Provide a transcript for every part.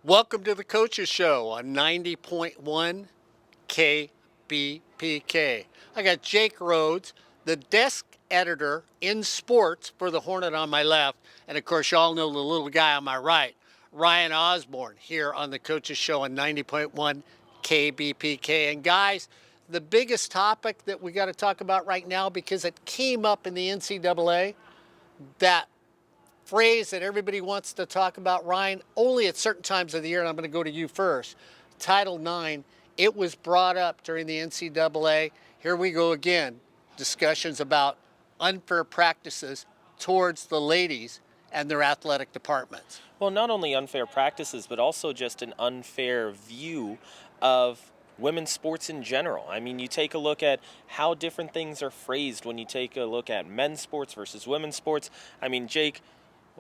Welcome to the Coaches Show on 90.1 KBPK. I got Jake Rhodes, the desk editor in sports for the Hornet on my left, and of course, y'all know the little guy on my right, Ryan Osborn, here on the Coaches Show on 90.1 KBPK. And guys, the biggest topic that we got to talk about right now, because it came up in the NCAA, that phrase that everybody wants to talk about, Ryan, only at certain times of the year, and I'm going to go to you first. Title IX, it was brought up during the NCAA. Here we go again. Discussions about unfair practices towards the ladies and their athletic departments. Well, not only unfair practices, but also just an unfair view of women's sports in general. I mean, you take a look at how different things are phrased when you take a look at men's sports versus women's sports. I mean, Jake,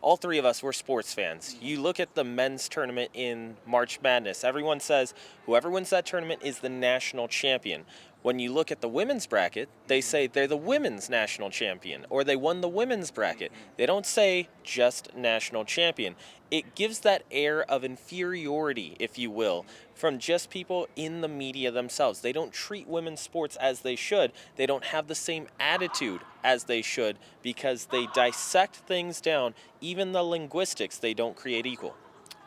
all three of us, we're sports fans. You look at the men's tournament in March Madness. Everyone says whoever wins that tournament is the national champion. When you look at the women's bracket, they say they're the women's national champion, or they won the women's bracket. They don't say just national champion. It gives that air of inferiority, if you will, from just people in the media themselves. They don't treat women's sports as they should. They don't have the same attitude as they should because they dissect things down. Even the linguistics, they don't create equal.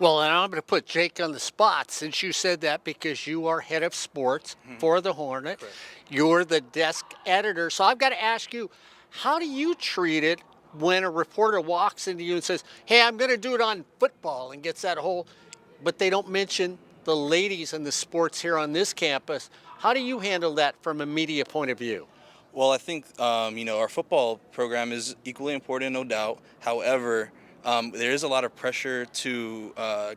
Well, and I'm going to put Jake on the spot since you said that, because you are head of sports for the Hornet. Correct. You're the desk editor. So I've got to ask you, how do you treat it when a reporter walks into you and says, hey, I'm going to do it on football, and gets that whole, but they don't mention the ladies and the sports here on this campus? How do you handle that from a media point of view? Well, I think, our football program is equally important, no doubt. However, there is a lot of pressure to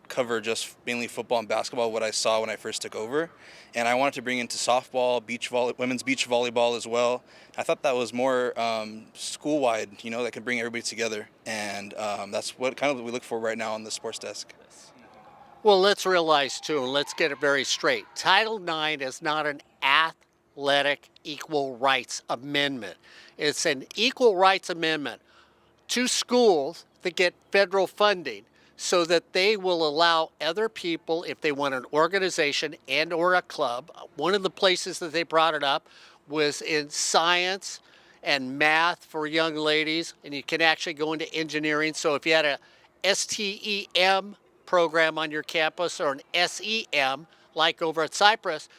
cover just mainly football and basketball, what I saw when I first took over. And I wanted to bring into softball, women's beach volleyball as well. I thought that was more school-wide, that could bring everybody together. And that's what kind of we look for right now on the sports desk. Well, let's realize, too, and let's get it very straight. Title IX is not an athletic equal rights amendment. It's an equal rights amendment to schools that get federal funding so that they will allow other people, if they want an organization and or a club. One of the places that they brought it up was in science and math for young ladies, and you can actually go into engineering. So if you had a STEM program on your campus or an SEM like over at Cypress,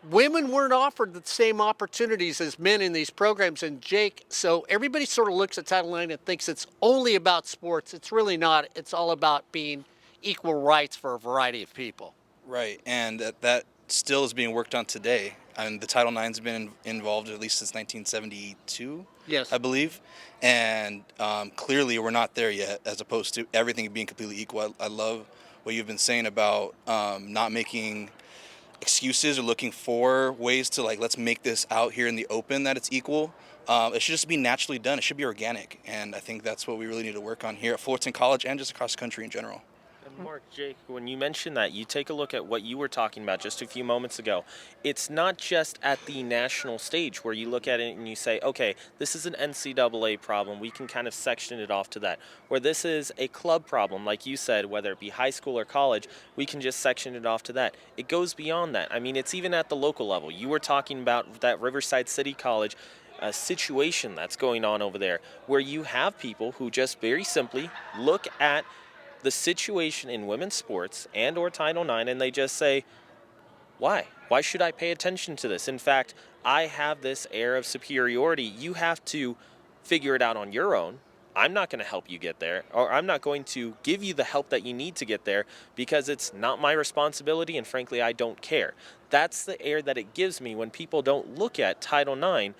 women weren't offered the same opportunities as men in these programs. And Jake, so everybody sort of looks at Title IX and thinks it's only about sports. It's really not. It's all about being equal rights for a variety of people. Right, and that still is being worked on today. And the Title IX's been involved at least since 1972, Yes. I believe. And clearly we're not there yet, as opposed to everything being completely equal. I love what you've been saying about not making excuses or looking for ways to, let's make this out here in the open that it's equal. It should just be naturally done. It should be organic. And I think that's what we really need to work on here at Fullerton College and just across the country in general. And Mark, Jake, when you mention that, you take a look at what you were talking about just a few moments ago. It's not just at the national stage where you look at it and you say, okay, this is an NCAA problem. We can kind of section it off to that. Where this is a club problem, like you said, whether it be high school or college, we can just section it off to that. It goes beyond that. I mean, it's even at the local level. You were talking about that Riverside City College situation that's going on over there, where you have people who just very simply look at the situation in women's sports and or Title IX, and they just say, why? Why should I pay attention to this? In fact, I have this air of superiority. You have to figure it out on your own. I'm not going to help you get there, or I'm not going to give you the help that you need to get there because it's not my responsibility, and frankly, I don't care. That's the air that it gives me when people don't look at Title IX,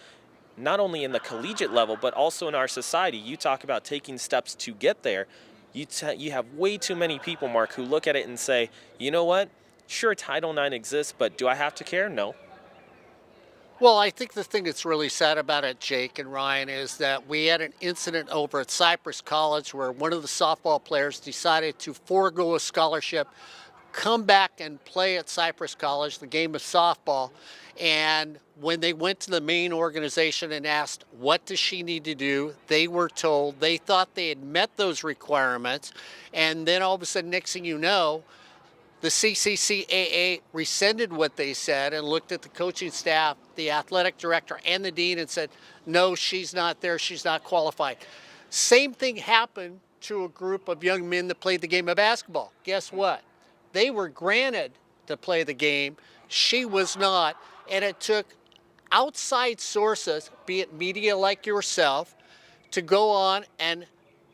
not only in the collegiate level, but also in our society. You talk about taking steps to get there. You have way too many people, Mark, who look at it and say, you know what? Sure, Title IX exists, but do I have to care? No. Well, I think the thing that's really sad about it, Jake and Ryan, is that we had an incident over at Cypress College where one of the softball players decided to forego a scholarship, come back and play at Cypress College, the game of softball. And when they went to the main organization and asked, what does she need to do? They were told they thought they had met those requirements. And then all of a sudden, next thing you know, The CCCAA rescinded what they said and looked at the coaching staff, the athletic director, and the dean and said, no, she's not there. She's not qualified. Same thing happened to a group of young men that played the game of basketball. Guess what? They were granted to play the game. She was not. And it took outside sources, be it media like yourself, to go on and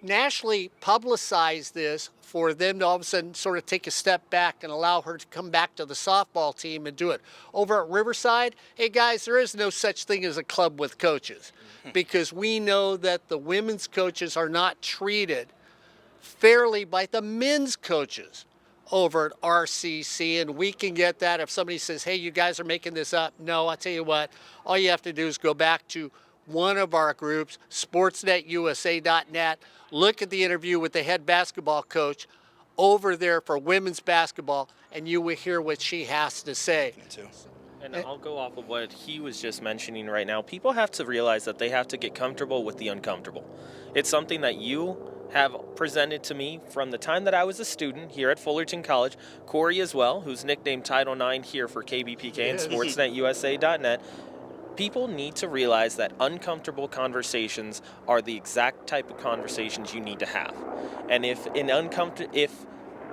nationally publicize this for them to all of a sudden sort of take a step back and allow her to come back to the softball team and do it. Over at Riverside, hey guys, there is no such thing as a club with coaches because we know that the women's coaches are not treated fairly by the men's coaches over at RCC, and we can get that if somebody says, hey, you guys are making this up. No, I tell you what, all you have to do is go back to one of our groups, sportsnetusa.net, look at the interview with the head basketball coach over there for women's basketball, and you will hear what she has to say. Me too. And I'll go off of what he was just mentioning right now. People have to realize that they have to get comfortable with the uncomfortable. It's something that you have presented to me from the time that I was a student here at Fullerton College. Corey as well, who's nicknamed Title IX here for KBPK and SportsNetUSA.net. People need to realize that uncomfortable conversations are the exact type of conversations you need to have. And if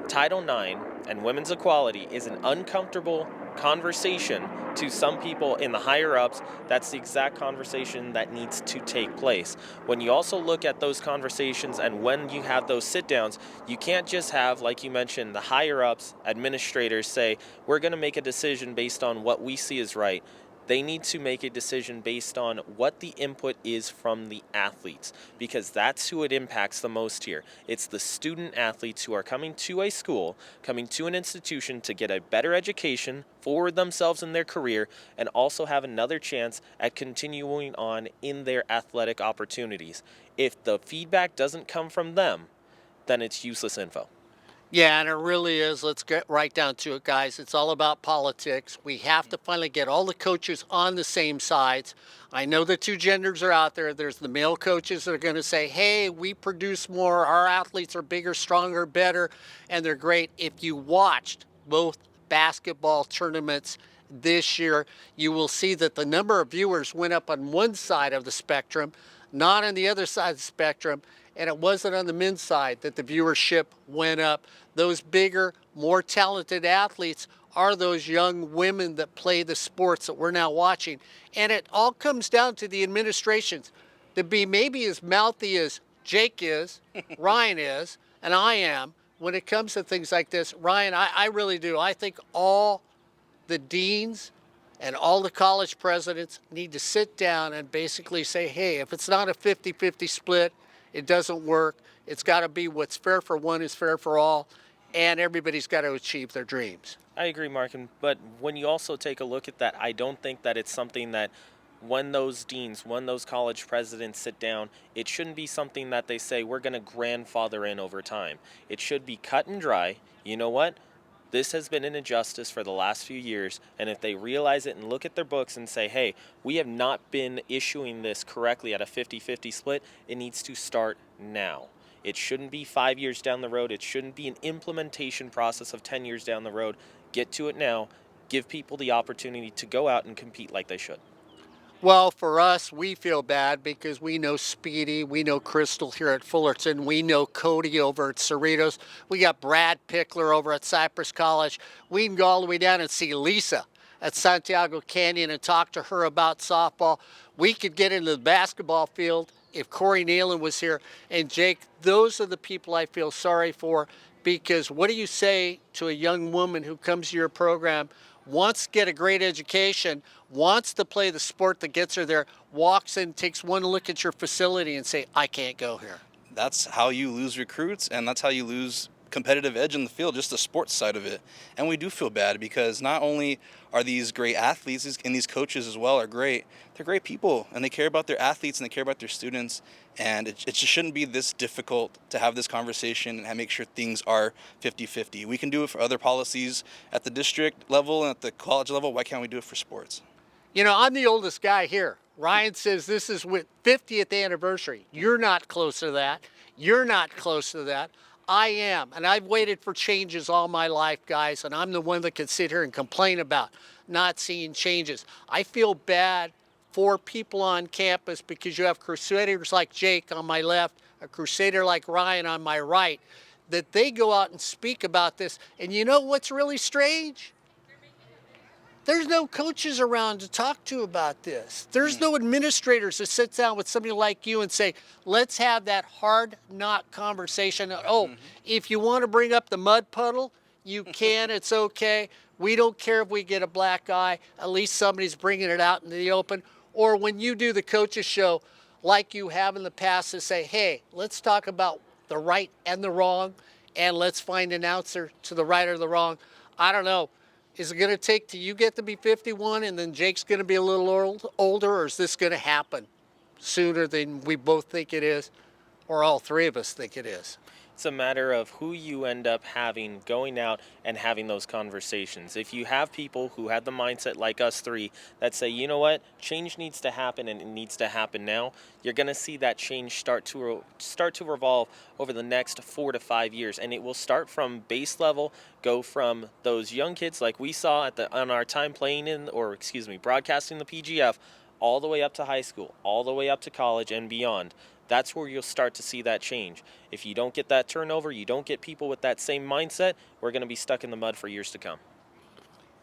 Title IX and women's equality is an uncomfortable conversation to some people in the higher ups, that's the exact conversation that needs to take place. When you also look at those conversations and when you have those sit downs, you can't just have, like you mentioned, the higher ups, administrators say, we're going to make a decision based on what we see is right. They need to make a decision based on what the input is from the athletes, because that's who it impacts the most here. It's the student athletes who are coming to a school, coming to an institution to get a better education, forward themselves in their career, and also have another chance at continuing on in their athletic opportunities. If the feedback doesn't come from them, then it's useless info. Yeah, and it really is. Let's get right down to it, guys. It's all about politics. We have to finally get all the coaches on the same sides. I know the two genders are out there. There's the male coaches that are going to say, hey, we produce more. Our athletes are bigger, stronger, better, and they're great. If you watched both basketball tournaments this year, you will see that the number of viewers went up on one side of the spectrum, not on the other side of the spectrum. And it wasn't on the men's side that the viewership went up. Those bigger, more talented athletes are those young women that play the sports that we're now watching. And it all comes down to the administrations to be maybe as mouthy as Jake is, Ryan is, and I am when it comes to things like this. Ryan, I really do. I think all the deans and all the college presidents need to sit down and basically say, hey, if it's not a 50-50 split, it doesn't work. It's got to be what's fair for one is fair for all, and everybody's got to achieve their dreams. I agree, Mark, but when you also take a look at that, I don't think that it's something that when those deans, when those college presidents sit down, it shouldn't be something that they say, we're going to grandfather in over time. It should be cut and dry. You know what? This has been an injustice for the last few years, and if they realize it and look at their books and say, hey, we have not been issuing this correctly at a 50-50 split, it needs to start now. It shouldn't be 5 years down the road. It shouldn't be an implementation process of 10 years down the road. Get to it now. Give people the opportunity to go out and compete like they should. Well, for us, we feel bad because we know Speedy, we know Crystal here at Fullerton, we know Cody over at Cerritos, we got Brad Pickler over at Cypress College. We can go all the way down and see Lisa at Santiago Canyon and talk to her about softball. We could get into the basketball field if Corey Nealon was here. And Jake, those are the people I feel sorry for, because what do you say to a young woman who comes to your program, wants to get a great education, wants to play the sport that gets her there, walks in, takes one look at your facility and say, I can't go here? That's how you lose recruits, and that's how you lose competitive edge in the field, just the sports side of it. And we do feel bad because not only are these great athletes and these coaches as well are great, they're great people and they care about their athletes and they care about their students. And it just shouldn't be this difficult to have this conversation and make sure things are 50-50. We can do it for other policies at the district level and at the college level. Why can't we do it for sports? You know, I'm the oldest guy here. Ryan says this is with 50th anniversary. You're not close to that. You're not close to that. I am, and I've waited for changes all my life, guys, and I'm the one that can sit here and complain about not seeing changes. I feel bad for people on campus because you have crusaders like Jake on my left, a crusader like Ryan on my right, that they go out and speak about this. And you know what's really strange? There's no coaches around to talk to about this. There's no administrators that sit down with somebody like you and say, let's have that hard knock conversation. Oh, if you want to bring up the mud puddle, you can, it's okay. We don't care if we get a black eye. At least somebody's bringing it out into the open. Or when you do the coaches show, like you have in the past, to say, hey, let's talk about the right and the wrong, and let's find an answer to the right or the wrong. I don't know. Is it going to take till you get to be 51 and then Jake's going to be a little older, or is this going to happen sooner than we both think it is, or all three of us think it is? It's a matter of who you end up having going out and having those conversations. If you have people who have the mindset like us three that say, you know what, change needs to happen and it needs to happen now, you're going to see that change start to revolve over the next 4 to 5 years. And it will start from base level, go from those young kids like we saw on our time broadcasting the PGF, all the way up to high school, all the way up to college and beyond. That's where you'll start to see that change. If you don't get that turnover, you don't get people with that same mindset, we're going to be stuck in the mud for years to come.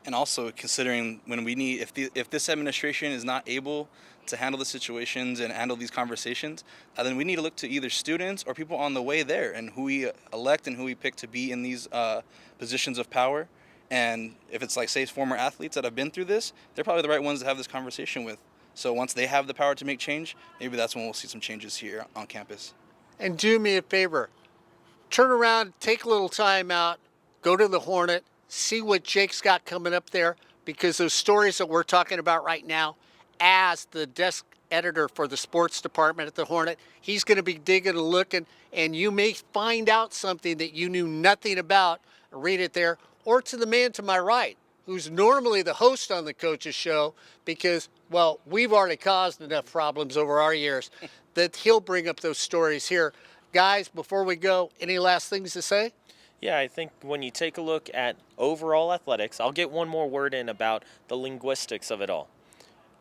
And also considering when we need, if this administration is not able to handle the situations and handle these conversations, then we need to look to either students or people on the way there and who we elect and who we pick to be in these positions of power. And if it's like, say, former athletes that have been through this, they're probably the right ones to have this conversation with. So once they have the power to make change, maybe that's when we'll see some changes here on campus. And do me a favor, turn around, take a little time out, go to the Hornet, see what Jake's got coming up there, because those stories that we're talking about right now, as the desk editor for the sports department at the Hornet, he's going to be digging and looking, and you may find out something that you knew nothing about. Read it there. Or to the man to my right, who's normally the host on the coaches show, because, well, we've already caused enough problems over our years that he'll bring up those stories here. Guys, before we go, any last things to say? Yeah, I think when you take a look at overall athletics, I'll get one more word in about the linguistics of it all.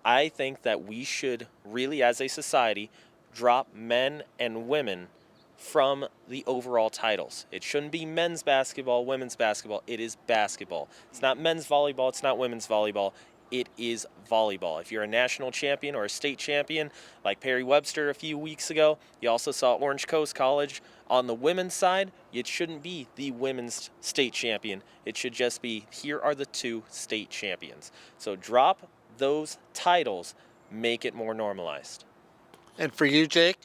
I think that we should really, as a society, drop men and women from the overall titles. It shouldn't be men's basketball, women's basketball. It is basketball. It's not men's volleyball. It's not women's volleyball. It is volleyball. If you're a national champion or a state champion, like Perry Webster a few weeks ago, you also saw Orange Coast College. On the women's side, it shouldn't be the women's state champion. It should just be, here are the 2 state champions. So drop those titles, make it more normalized. And for you, Jake?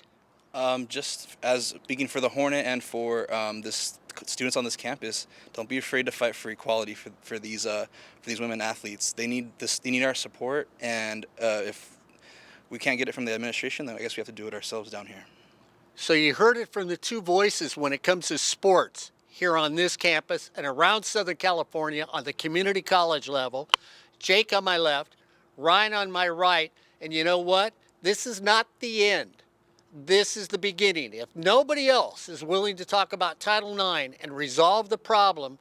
Just as speaking for the Hornet and for this students on this campus, don't be afraid to fight for equality for these women athletes. They need this. They need our support, and if we can't get it from the administration, then I guess we have to do it ourselves down here. So you heard it from the 2 voices when it comes to sports here on this campus and around Southern California on the community college level. Jake on my left, Ryan on my right, and you know what? This is not the end. This is the beginning. If nobody else is willing to talk about Title IX and resolve the problem,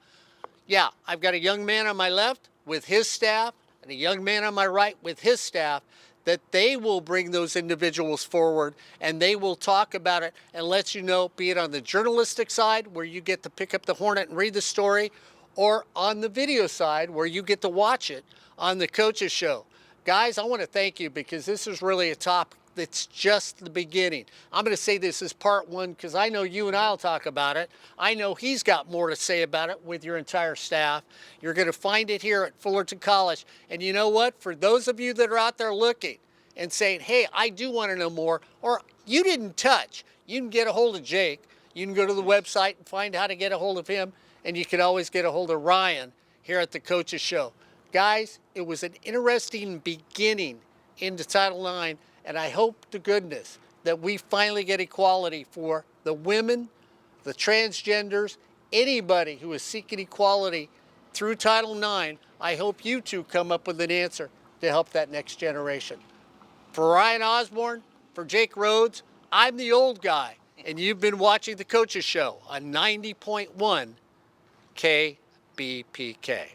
yeah, I've got a young man on my left with his staff and a young man on my right with his staff, that they will bring those individuals forward and they will talk about it and let you know, be it on the journalistic side where you get to pick up the Hornet and read the story, or on the video side where you get to watch it on the coaches show. Guys, I want to thank you because this is really a topic that's just the beginning. I'm going to say this is part 1 because I know you and I'll talk about it. I know he's got more to say about it with your entire staff. You're going to find it here at Fullerton College. And you know what? For those of you that are out there looking and saying, hey, I do want to know more, or you didn't touch, you can get a hold of Jake. You can go to the website and find how to get a hold of him. And you can always get a hold of Ryan here at the Coaches Show. Guys, it was an interesting beginning into Title IX. And I hope to goodness that we finally get equality for the women, the transgenders, anybody who is seeking equality through Title IX. I hope you two come up with an answer to help that next generation. For Ryan Osborn, for Jake Rhodes, I'm the old guy. And you've been watching The Coaches Show on 90.1 KBPK.